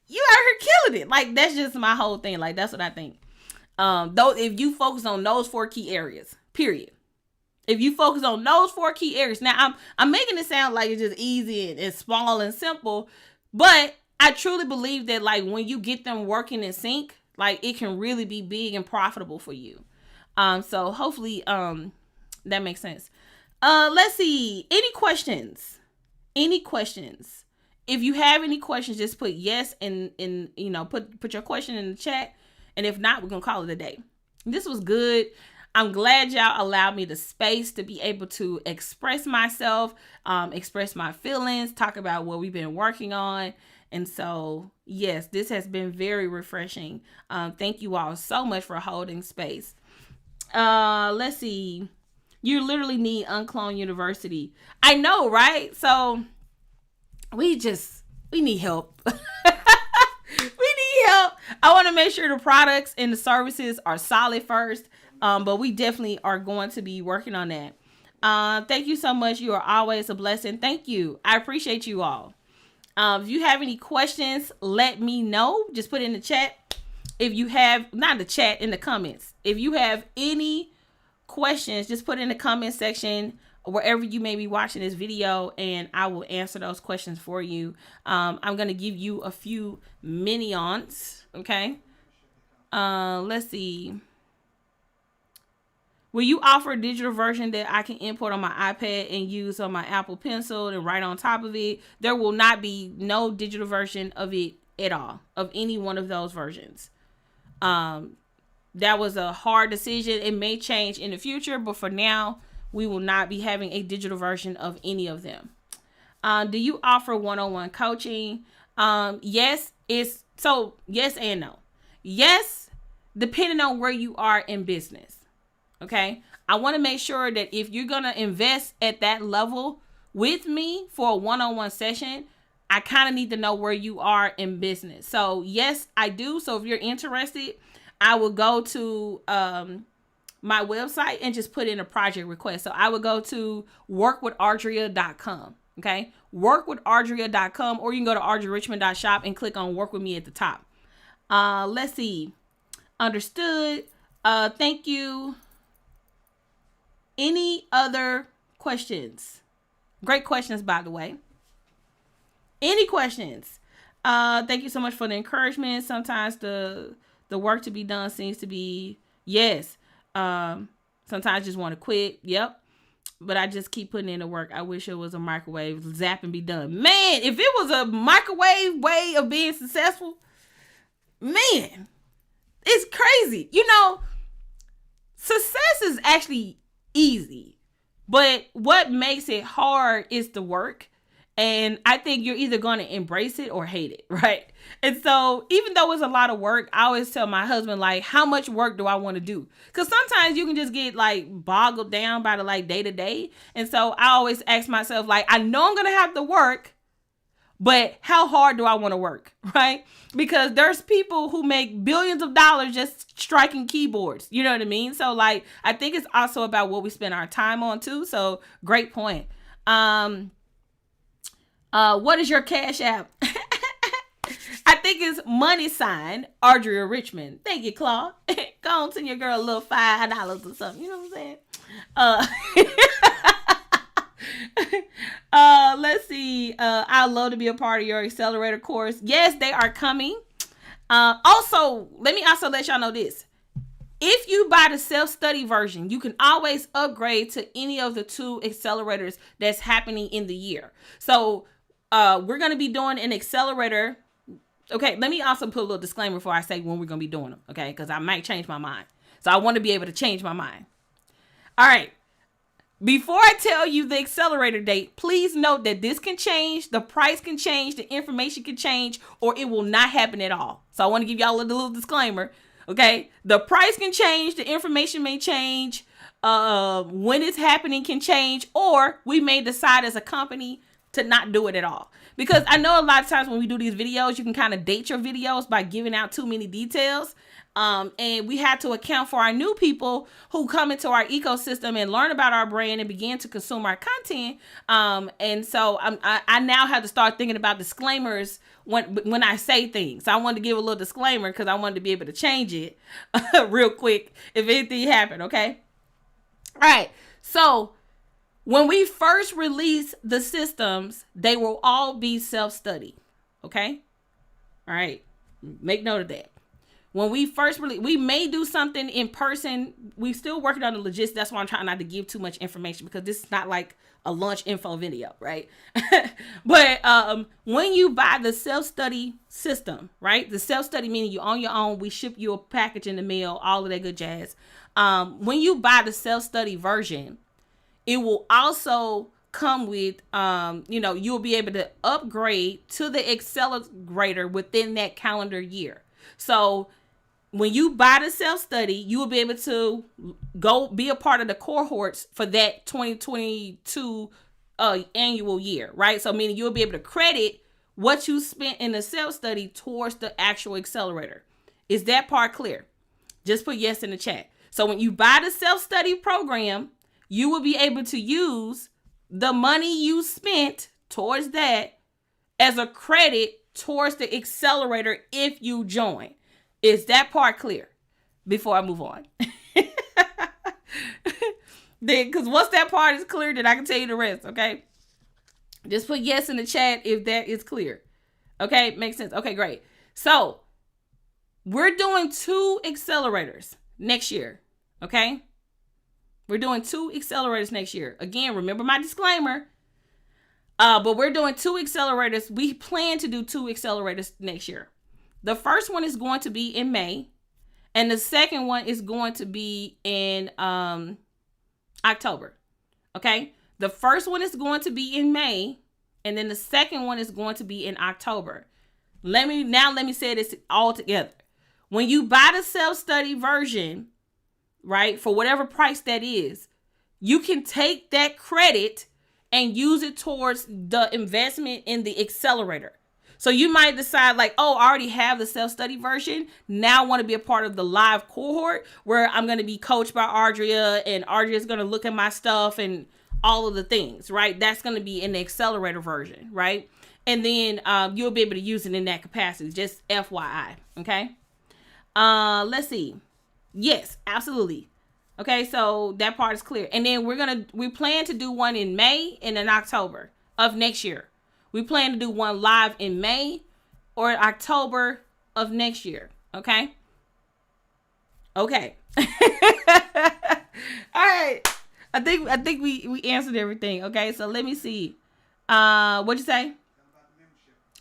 you out here killing it. Like, that's just my whole thing. Like, that's what I think. Though, if you focus on those 4 key areas, period. If you focus on those 4 key areas. Now, I'm making it sound like it's just easy and small and simple, but I truly believe that, like, when you get them working in sync, like, it can really be big and profitable for you. So hopefully that makes sense. Let's see. Any questions? If you have any questions, just put yes and put your question in the chat. And if not, we're gonna call it a day. This was good. I'm glad y'all allowed me the space to be able to express myself, express my feelings, talk about what we've been working on. And so, yes, this has been very refreshing. Thank you all so much for holding space. Let's see. You literally need UnCloned University. I know, right? So we need help. We need help. I want to make sure the products and the services are solid first. But we definitely are going to be working on that. Thank you so much. You are always a blessing. Thank you. I appreciate you all. If you have any questions, let me know. Just put it in the chat. If you have, not in the chat, in the comments. If you have any questions, just put it in the comment section wherever you may be watching this video, and I will answer those questions for you. I'm going to give you a few minions. Okay. Let's see. Will you offer a digital version that I can import on my iPad and use on my Apple Pencil and write on top of it? There will not be no digital version of it at all, of any one of those versions. That was a hard decision. It may change in the future, but for now, we will not be having a digital version of any of them. Do you offer one-on-one coaching? Yes and no. Yes, depending on where you are in business. Okay, I want to make sure that if you're going to invest at that level with me for a one-on-one session, I kind of need to know where you are in business. So yes, I do. So if you're interested, I will go to my website and just put in a project request. So I would go to workwithaudria.com. Okay, workwithaudria.com, or you can go to audriarichmond.shop and click on work with me at the top. Let's see. Understood. Thank you. Any other questions? Great questions, by the way. Any questions? Thank you so much for the encouragement. Sometimes the work to be done seems to be, yes. Sometimes I just want to quit. Yep. But I just keep putting in the work. I wish it was a microwave, zap and be done. Man, if it was a microwave way of being successful, man, it's crazy. success is actually easy, but what makes it hard is the work. And I think you're either going to embrace it or hate it, right? And so even though it's a lot of work, I always tell my husband, like, how much work do I want to do? Because sometimes you can just get like boggled down by the like day to day. And so I always ask myself, like, I know I'm going to have to work, but how hard do I want to work, right? Because there's people who make billions of dollars just striking keyboards. You know what I mean? So like, I think it's also about what we spend our time on too. So great point. What is your Cash App? I think it's # Audria Richmond. Thank you, Claude. Go on, send your girl a little $5 or something. You know what I'm saying? Let's see. I'd love to be a part of your accelerator course. Yes, they are coming. Also, let me also let y'all know this. If you buy the self-study version, you can always upgrade to any of the 2 accelerators that's happening in the year. So we're going to be doing an accelerator. Okay, let me also put a little disclaimer before I say when we're going to be doing them, okay? Because I might change my mind. So I want to be able to change my mind. All right. Before I tell you the accelerator date, please note that this can change, the price can change, the information can change, or it will not happen at all. So I want to give y'all a little disclaimer, okay? The price can change, the information may change, when it's happening can change, or we may decide as a company to not do it at all. Because I know a lot of times when we do these videos, you can kind of date your videos by giving out too many details. And we had to account for our new people who come into our ecosystem and learn about our brand and begin to consume our content. And so I now have to start thinking about disclaimers when I say things. So I wanted to give a little disclaimer because I wanted to be able to change it real quick if anything happened. Okay. All right. So when we first release the systems, they will all be self-study. Okay. All right. Make note of that. When we first release, we may do something in person. We're still working on the logistics. That's why I'm trying not to give too much information because this is not like a launch info video, right? But when you buy the self-study system, right? The self-study meaning you on your own. We ship you a package in the mail, all of that good jazz. When you buy the self-study version, it will also come with, you'll be able to upgrade to the accelerator within that calendar year. So when you buy the self-study, you will be able to go be a part of the cohorts for that 2022 annual year, right? So meaning you'll be able to credit what you spent in the self-study towards the actual accelerator. Is that part clear? Just put yes in the chat. So when you buy the self-study program, you will be able to use the money you spent towards that as a credit towards the accelerator if you join. Is that part clear? Before I move on. Because once that part is clear, then I can tell you the rest, okay? Just put yes in the chat if that is clear. Okay, makes sense. Okay, great. So we're doing 2 accelerators next year, okay? We're doing 2 accelerators next year. Again, remember my disclaimer. But we're doing 2 accelerators. We plan to do 2 accelerators next year. The first one is going to be in May. And the second one is going to be in October. Okay? The first one is going to be in May. And then the second one is going to be in October. Let me say this all together. When you buy the self-study version, right, for whatever price that is, you can take that credit and use it towards the investment in the accelerator. So you might decide like, oh, I already have the self-study version. Now I want to be a part of the live cohort where I'm going to be coached by Audria and Audria is going to look at my stuff and all of the things, right? That's going to be in the accelerator version, right? And then you'll be able to use it in that capacity, just FYI, okay? Let's see. Yes, absolutely. Okay, so that part is clear. And then we plan to do one in May and in October of next year. We plan to do one live in May or October of next year. Okay. Okay. All right. I think we answered everything. Okay, so let me see. What'd you say?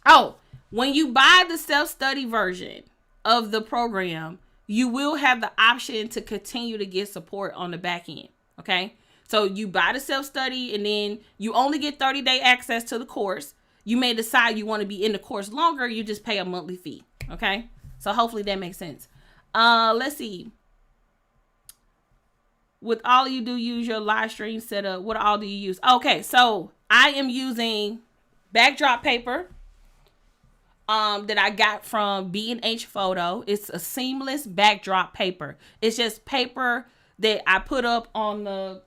Oh, when you buy the self-study version of the program, you will have the option to continue to get support on the back end. Okay. So you buy the self-study and then you only get 30-day access to the course. You may decide you want to be in the course longer. You just pay a monthly fee. Okay. So hopefully that makes sense. Let's see. With all you do use your live stream setup, what all do you use? Okay. So I am using backdrop paper that I got from B&H Photo. It's a seamless backdrop paper. It's just paper that I put up on the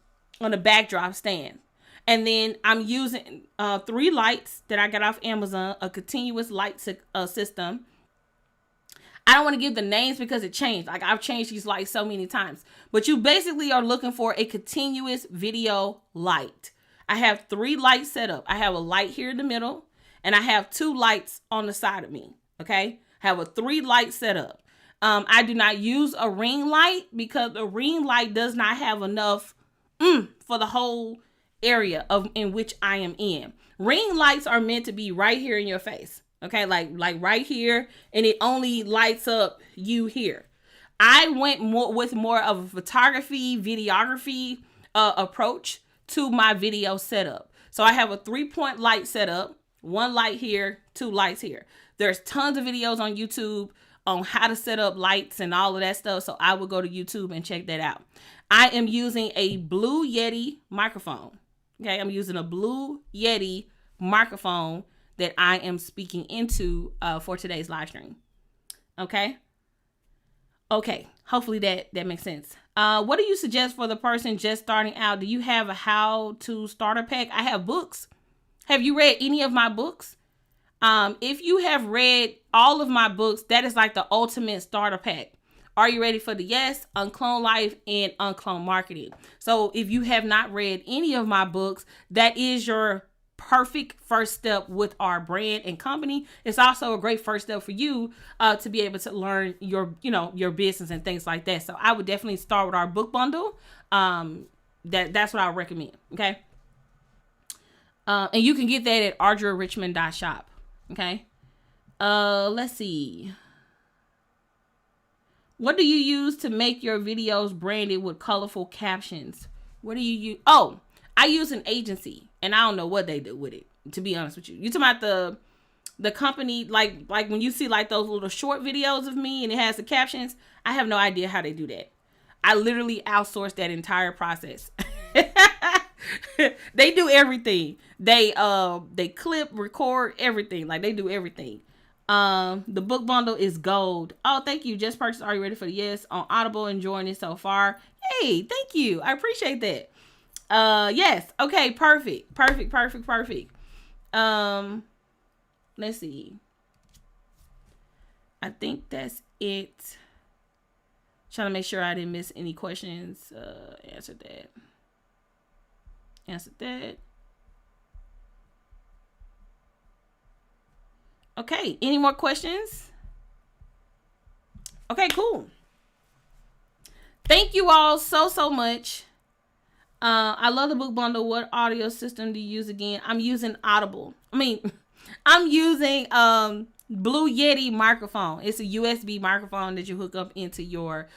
backdrop stand. And then I'm using 3 lights that I got off Amazon, a continuous light system. I don't want to give the names because it changed. Like, I've changed these lights so many times. But you basically are looking for a continuous video light. I have 3 lights set up. I have a light here in the middle, and I have 2 lights on the side of me. Okay? I have a 3 light set up. I do not use a ring light because the ring light does not have enough for the whole area in which I am in. Ring lights are meant to be right here in your face. Okay, like right here, and it only lights up you here. I went with more of a photography, videography approach to my video setup. So I have a 3-point light setup, 1 light here, 2 lights here. There's tons of videos on YouTube on how to set up lights and all of that stuff. So I will go to YouTube and check that out. I am using a Blue Yeti microphone. Okay, I'm using a Blue Yeti microphone that I am speaking into for today's live stream. Okay. Hopefully that makes sense. What do you suggest for the person just starting out? Do you have a how-to starter pack? I have books. Have you read any of my books? If you have read all of my books, that is like the ultimate starter pack. Are you ready for the Yes, UnCloned Life, and UnCloned Marketing? So if you have not read any of my books, that is your perfect first step with our brand and company. It's also a great first step for you to be able to learn your business and things like that. So I would definitely start with our book bundle. That's what I would recommend. Okay. And you can get that at audriarichmond.shop. Okay. Let's see. What do you use to make your videos branded with colorful captions? What do you use? Oh, I use an agency, and I don't know what they do with it, to be honest with you. You talking about the company, like when you see like those little short videos of me and it has the captions, I have no idea how they do that. I literally outsource that entire process. They do everything. They clip, record, everything. Like, they do everything. The book bundle is gold. Oh, thank you. Just purchased. Are you ready for the Yes on Audible? Enjoying it so far. Hey, thank you. I appreciate that. Yes. Okay. Perfect. Let's see. I think that's it. Trying to make sure I didn't miss any questions. Answer that. Okay. Any more questions? Okay, cool. Thank you all so much. I love the book bundle. What audio system do you use again? I'm using Audible. I'm using Blue Yeti microphone. It's a USB microphone that you hook up into your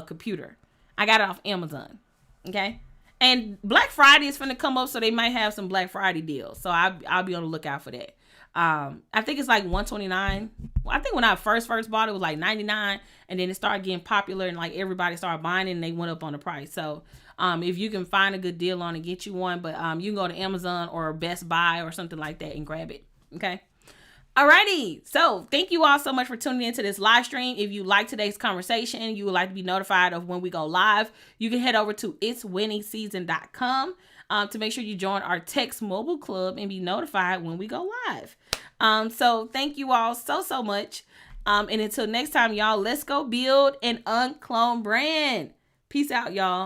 computer. I got it off Amazon. Okay. And Black Friday is finna come up, so they might have some Black Friday deals. So I'll be on the lookout for that. I think it's like $129. I think when I first bought it, it was like $99, and then it started getting popular, and like everybody started buying it, and they went up on the price. So if you can find a good deal on it, get you one. But you can go to Amazon or Best Buy or something like that and grab it. Okay. Alrighty. So thank you all so much for tuning into this live stream. If you like today's conversation, you would like to be notified of when we go live, you can head over to itswinningseason.com to make sure you join our text mobile club and be notified when we go live. So thank you all so much. And until next time, y'all, let's go build an uncloned brand. Peace out, y'all.